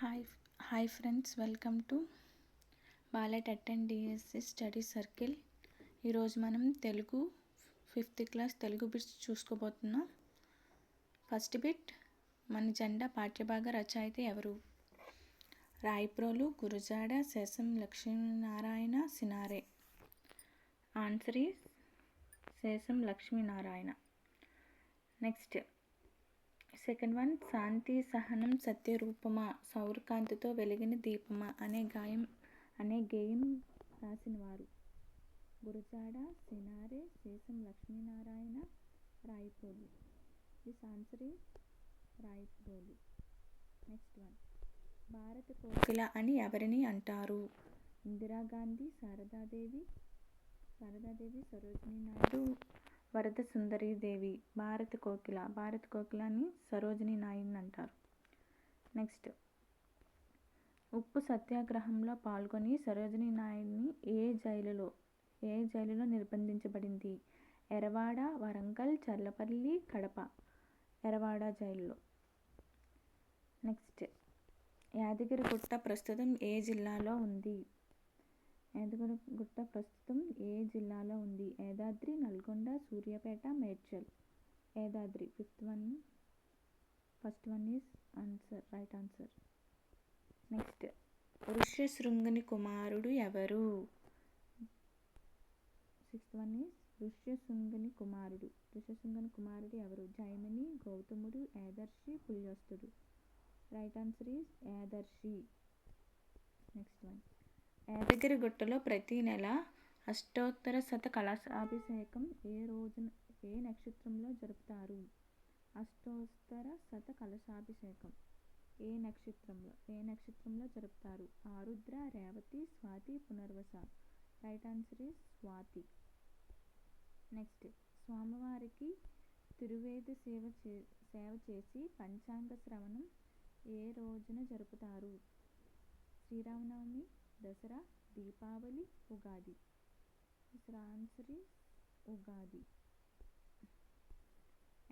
Hi hi friends, welcome to బాలెట్ అటెండ్ DSC study circle. ఈరోజు మనం Telugu 5th class Telugu bits చూసుకోబోతున్నాం. ఫస్ట్ బిట్, మన జెండా పాఠ్యభాగ రచయిత ఎవరు? రాయప్రోలు, గురజాడ, శేషం లక్ష్మీనారాయణ, సినారె. ఆన్సర్ ఈస్ శేషం లక్ష్మీనారాయణ. నెక్స్ట్ సెకండ్ వన్, శాంతి సహనం సత్యరూపమా, సౌరకాంతితో వెలిగిన దీపమా అనే గేయం రాసినవారు? గురజాడ, సినారె, శేషం Lakshminarayana, Rayaprolu. This answer is Rayaprolu. Next one, భారత కోకిల అని ఎవరిని అంటారు? ఇందిరాగాంధీ, శారదాదేవి, సరోజినీ నాయుడు, వరద సుందరీదేవి. భారత కోకిల అని సరోజినీ నాయుడుని అంటారు. నెక్స్ట్, ఉప్పు సత్యాగ్రహంలో పాల్గొని సరోజినీ నాయుడిని ఏ జైలులో నిర్బంధించబడింది? ఎరవాడ, వరంగల్, చర్లపల్లి, కడప. ఎరవాడ జైలులో. నెక్స్ట్, యాదగిరిగుట్ట ప్రస్తుతం ఏ జిల్లాలో ఉంది? Yadadri, Nalgonda, Suryapet, Medchal. Yadadri. First one is right answer. Next, ఋష్యశృంగుని కుమారుడు ఎవరు? సిక్స్త్ వన్ ఈజ్ ఋష్యశృంగుని కుమారుడు ఎవరు? జైమిని, గౌతముడు, యాదర్శి, పుల్యస్తుడు. Right answer is Yadarshi. Next one, యాదగిరిగుట్టలో ప్రతి నెల అష్టోత్తర శత కలశాభిషేకం ఏ నక్షత్రంలో జరుపుతారు? అష్టోత్తర శత కలశాభిషేకం ఏ నక్షత్రంలో జరుపుతారు? Arudra, Revati, Swati, Punarvasu. Right answer is Swati. నెక్స్ట్, స్వామివారికి తిరువేద సేవ చేసి పంచాంగ శ్రవణం ఏ రోజున జరుపుతారు? శ్రీరామనవమి, దసరా, దీపావళి, ఉగాది. Answer is Ugadi.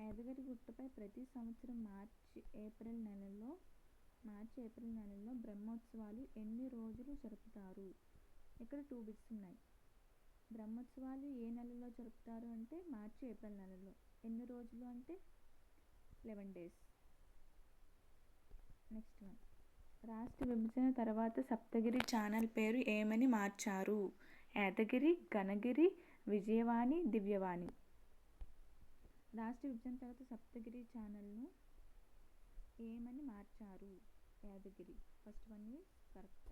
యాదగిరిగుట్టపై ప్రతి సంవత్సరం మార్చి ఏప్రిల్ నెలల్లో బ్రహ్మోత్సవాలు ఎన్ని రోజులు జరుపుతారు? ఇక్కడ 2 బిట్స్ ఉన్నాయి. బ్రహ్మోత్సవాలు ఏ నెలలో జరుపుతారు అంటే మార్చి ఏప్రిల్ నెలలో. ఎన్ని రోజులు అంటే 11 days. నెక్స్ట్ వన్, రాష్ట్ర విభజన తర్వాత సప్తగిరి ఛానల్ పేరు ఏమని మార్చారు? యాదగిరి, ఘనగిరి, విజయవాణి, దివ్యవాణి. రాష్ట్ర విభజన తర్వాత సప్తగిరి ఛానల్ను ఏమని మార్చారు? Yadagiri. First one is correct.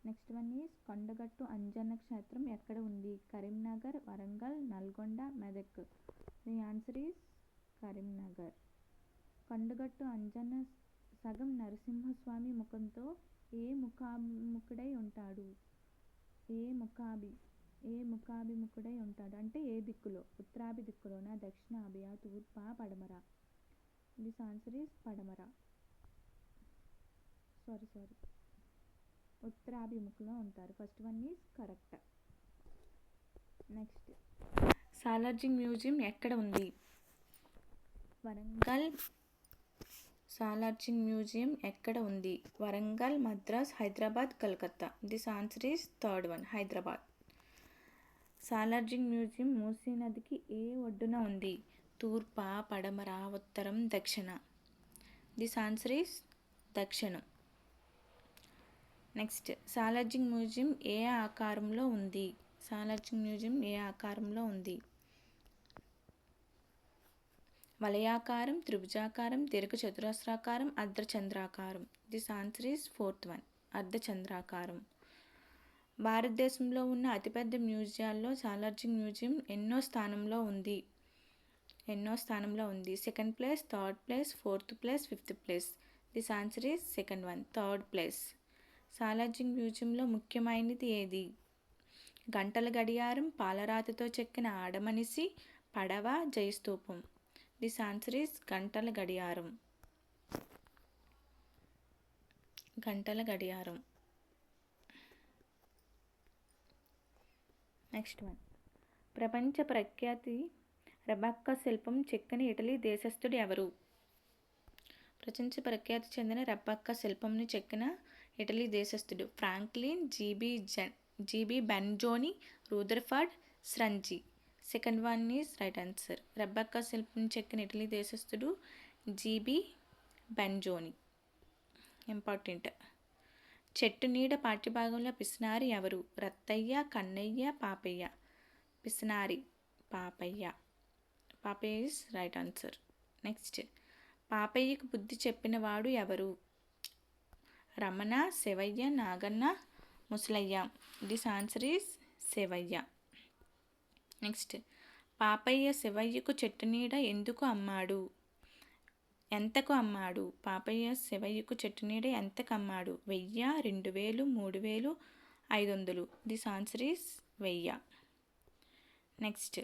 Next one is Kondagattu Anjanna క్షేత్రం ఎక్కడ ఉంది? Karimnagar, Warangal, Nalgonda, Medak. The answer is Karimnagar. Kondagattu Anjanna సగం నరసింహస్వామి ముఖంతో ఏ ముఖాభిముఖుడై ఉంటాడు? అంటే ఏ దిక్కులో? ఉత్తరాభి దిక్కులోనా, దక్షిణాభియా, తూర్పా, పడమర? దిస్ ఆన్సర్ ఈజ్ పడమర. సారీ ఉత్తరాభిముఖంలో ఉంటారు. First one is correct. Next, Salar Jung museum ఎక్కడ ఉంది? వరంగల్. సాలార్జంగ్ మ్యూజియం ఎక్కడ ఉంది? Warangal, Madras, Hyderabad, Calcutta. This answer is third one, Hyderabad. Salar Jung museum Musi నదికి ఏ ఒడ్డున ఉంది? తూర్పా, పడమర, ఉత్తరం, దక్షిణ. దిస్ ఆన్సర్ ఈజ్ దక్షిణం. నెక్స్ట్, సాలార్జంగ్ మ్యూజియం ఏ ఆకారంలో ఉంది? వలయాకారం, త్రిభుజాకారం, దీర్ఘచతురస్రాకారం, అర్ధచంద్రాకారం. This answer is fourth one, అర్ధచంద్రాకారం. భారతదేశంలో ఉన్న అతిపెద్ద మ్యూజియాల్లో సాలార్జంగ్ మ్యూజియం ఎన్నో స్థానంలో ఉంది? Second place, third place, fourth place, fifth place. This answer is second one, third place. Salar Jung మ్యూజియంలో ముఖ్యమైనది ఏది? గంటల గడియారం, పాలరాతితో చెక్కిన ఆడమనిషి, పడవ, జయస్తూపం. దిస్ ఆన్సర్ ఈజ్ గంటల గడియారం. నెక్స్ట్ వన్, ప్రపంచ ప్రఖ్యాతి రెబెక్కా శిల్పం చెక్కని ఇటలీ దేశస్థుడు ఎవరు? ప్రపంచ ప్రఖ్యాతి చెందిన రెబెక్కా శిల్పంను చెక్కిన ఇటలీ దేశస్థుడు ఫ్రాంక్లిన్ జీబీ బెంజోని రూదర్ఫర్డ్ స్ట్రంజి. Second one is right answer. Rebecca శిల్పం చెక్కిన ఇటలీ దేశస్థుడు జీబీ బెంజోని. ఇంపార్టెంట్. చెట్టు నీడ పాఠ్యభాగంలో పిసినారి ఎవరు? రత్తయ్య, కన్నయ్య, పాపయ్య. పిసినారి Papayya. Papayya is right answer. Next, పాపయ్యకు బుద్ధి చెప్పిన వాడు ఎవరు? Ramana, Shivayya, Naganna, Musalayya. This answer is Shivayya. Next, Papayya శివయ్యకు చెట్టు నీడ ఎందుకు అమ్మాడు? ఎంతకు అమ్మాడు? పాపయ్య శివయ్యకు చెట్టు నీడ ఎంతకు అమ్మాడు? 1000, 2000, 3000, 500. This answer is 1000. నెక్స్ట్,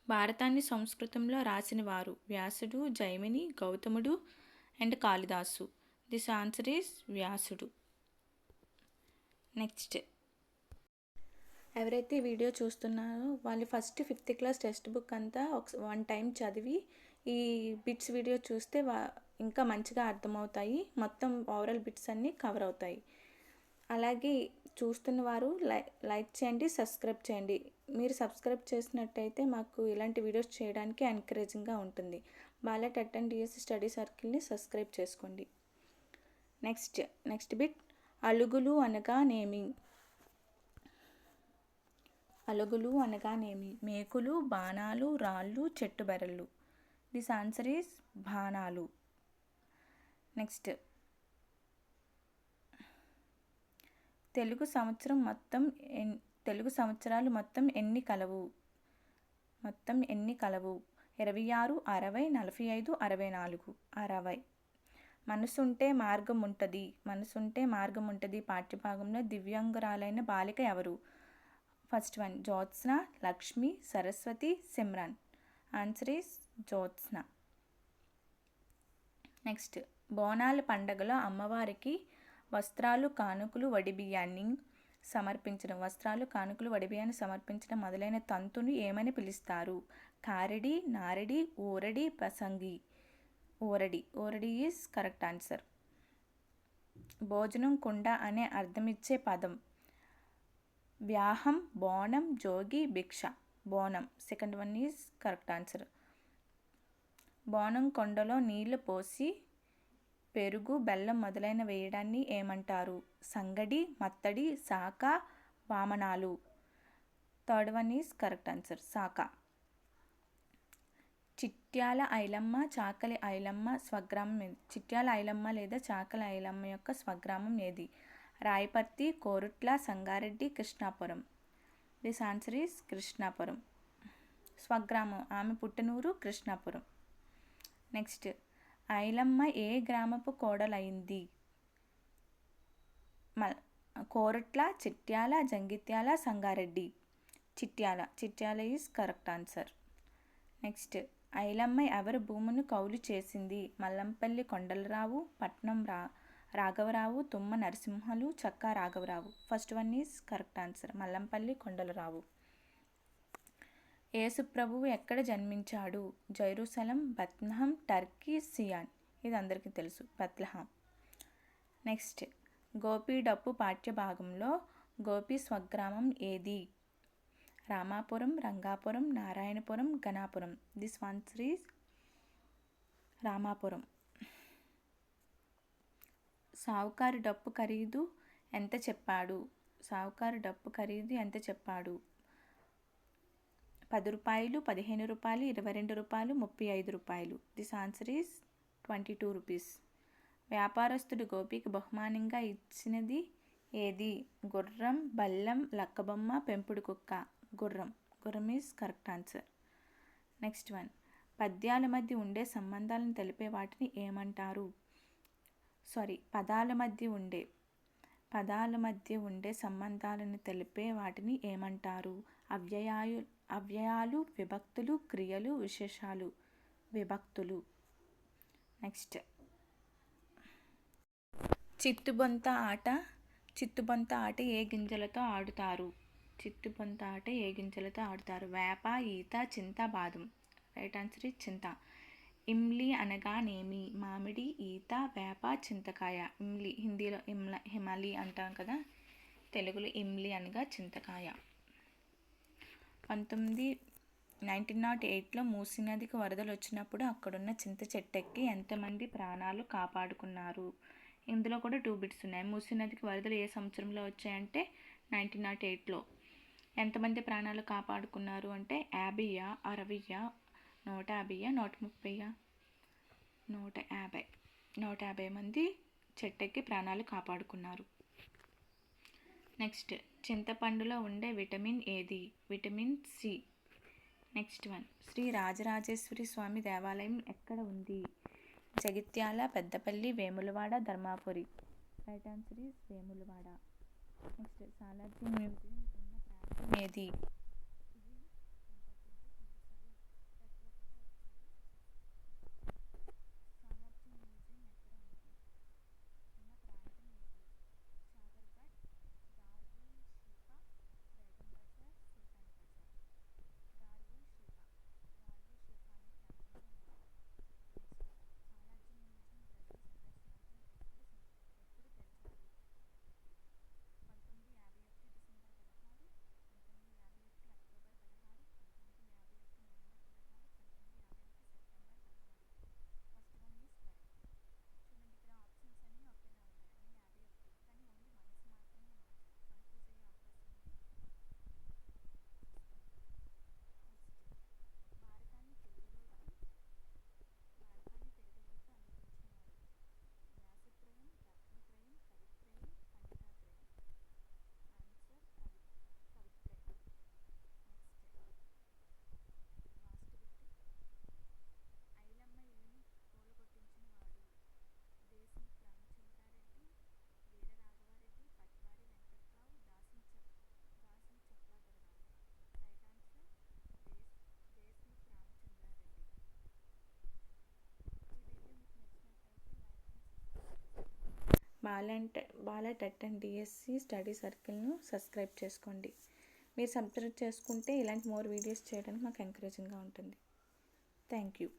భారతాన్ని సంస్కృతంలో రాసిన వారు? వ్యాసుడు, జైమిని, గౌతముడు అండ్ కాళిదాసు. దిస్ ఆన్సర్ ఈజ్ వ్యాసుడు. నెక్స్ట్, ఎవరైతే వీడియో చూస్తున్నారో వాళ్ళు first 5th class text book అంతా వన్ టైం చదివి ఈ బిట్స్ వీడియో చూస్తే ఇంకా మంచిగా అర్థమవుతాయి. మొత్తం ఓవరాల్ బిట్స్ అన్నీ కవర్ అవుతాయి. అలాగే చూస్తున్న వారు లైక్ చేయండి, సబ్స్క్రైబ్ చేయండి. మీరు సబ్స్క్రైబ్ చేసినట్టయితే మాకు ఇలాంటి వీడియోస్ చేయడానికి ఎంకరేజింగ్గా ఉంటుంది. Bala TET and DSC study సర్కిల్ని సబ్స్క్రైబ్ చేసుకోండి. నెక్స్ట్ బిట్, అలుగులు అనగానేమి? అలుగులు అనగానేమి? మేకులు, బాణాలు, రాళ్ళు, చెట్టు బెరళ్ళు. దిస్ ఆన్సర్ ఈజ్ బాణాలు. నెక్స్ట్, తెలుగు సంవత్సరాలు మొత్తం ఎన్ని కలవు? 26, 60, 45, 64. 60. మనసుంటే మార్గం ఉంటుంది పాఠ్యభాగంలో దివ్యాంగురాలైన బాలిక ఎవరు? First one Jyotsna, Lakshmi, Saraswati, Simran. Answer is Jyotsna. Next, బోనాల పండగలో అమ్మవారికి వస్త్రాలు, కానుకలు, వడిబియ్యాన్ని సమర్పించడం మొదలైన తంతును ఏమని పిలుస్తారు? కారడి, నారడి, ఊరడి, ప్రసంగి. ఊరడి ఈజ్ కరెక్ట్ ఆన్సర్. భోజనం, కుండ అనే అర్థమిచ్చే పదం? వ్యాహం, బోనం, జోగి, భిక్ష. బోనం. Second one is correct answer. బోనం కొండలో నీళ్లు పోసి పెరుగు, బెల్లం మొదలైన వేయడాన్ని ఏమంటారు? సంగడి, మత్తడి, శాఖ, వామనాలు. Third one is correct answer, శాఖ. చిట్యాల ఐలమ్మ, చాకలి ఐలమ్మ స్వగ్రామం ఏది? చిట్యాల ఐలమ్మ లేదా చాకలి ఐలమ్మ యొక్క స్వగ్రామం ఏది? Rayaparthi, Korutla, Sangareddy, Krishnapuram. This answer is Krishnapuram. స్వగ్రామం ఆమె పుట్టినూరు కృష్ణాపురం. నెక్స్ట్, ఐలమ్మ ఏ గ్రామపు కోడలైంది? Korutla, Chityala, Jangityala, Sangareddy. Chityala is correct answer. Next, Ailamma ఎవరి భూమును కౌలు చేసింది? మల్లంపల్లి కొండలరావు, పట్నం రాఘవరావు, తుమ్మ నరసింహలు, చక్కా రాఘవరావు. First one is correct answer, Mallampalli Kondalarao. యేసుప్రభువు ఎక్కడ జన్మించాడు? Jerusalem, Bethlehem, Turkey, Zion. ఇది అందరికీ తెలుసు, బెత్లెహేం. నెక్స్ట్, గోపి డప్పు పాఠ్యభాగంలో గోపి స్వగ్రామం ఏది? Ramapuram, Rangapuram, Narayanapuram, Ganapuram. This answer is Ramapuram. సావుకారు డప్పు ఖరీదు ఎంత చెప్పాడు? 10 రూపాయలు, 15 రూపాయలు, 22 రూపాయలు, 35 రూపాయలు. This answer is 22 rupees. వ్యాపారస్తుడు గోపికి బహుమానంగా ఇచ్చినది ఏది? గుర్రం, బల్లం, లక్కబొమ్మ, పెంపుడు కుక్క. గుర్రం is correct answer. Next one, పద్యాల మధ్య ఉండే సంబంధాలను తెలిపే వాటిని ఏమంటారు? పదాల మధ్య ఉండే సంబంధాలను తెలిపే వాటిని ఏమంటారు? అవ్యయాలు, విభక్తులు, క్రియలు, విశేషాలు. విభక్తులు. నెక్స్ట్, చిత్తుబొంత ఆట ఏ గింజలతో ఆడుతారు? చిట్టుపొంత ఆట ఏ గింజలతో ఆడతారు? వేప, ఈత, చింత, బాదం. రైట్ ఆన్సర్ ఇస్ చింత. ఇమ్లీ అనగానేమి? మామిడి, ఈత, వేప, చింతకాయ. ఇమ్లీ హిందీలో హిమాలి అంటాం కదా, తెలుగులో ఇమ్లీ అనగా చింతకాయ. 1908లో మూసీ నదికి వరదలు వచ్చినప్పుడు అక్కడున్న చింత చెట్టెక్కి ఎంతమంది ప్రాణాలు కాపాడుకున్నారు? ఇందులో కూడా 2 బిట్స్ ఉన్నాయి. మూసీ నదికి వరదలు ఏ సంవత్సరంలో వచ్చాయంటే 1908లో. ఎంతమంది ప్రాణాలు కాపాడుకున్నారు అంటే 50, 60, 150, 130? 150. 150 మంది చెట్టెక్కి ప్రాణాలు కాపాడుకున్నారు. నెక్స్ట్, చింతపండులో ఉండే విటమిన్ ఏది? Vitamin C. Next one, Shri Rajarajeshwari Swamy దేవాలయం ఎక్కడ ఉంది? Jagtial, Peddapalli, Vemulawada, Dharmapuri. Right answer is Vemulawada. Next, Salar Jung museum ఉన్న ప్రాంతం ఏది? Bala TET and DSC study సర్కిల్ను సబ్స్క్రైబ్ చేసుకోండి. మీరు సబ్స్క్రైబ్ చేసుకుంటే ఇలాంటి మోర్ వీడియోస్ చేయడానికి మాకు ఎంకరేజింగ్గా ఉంటుంది. Thank you.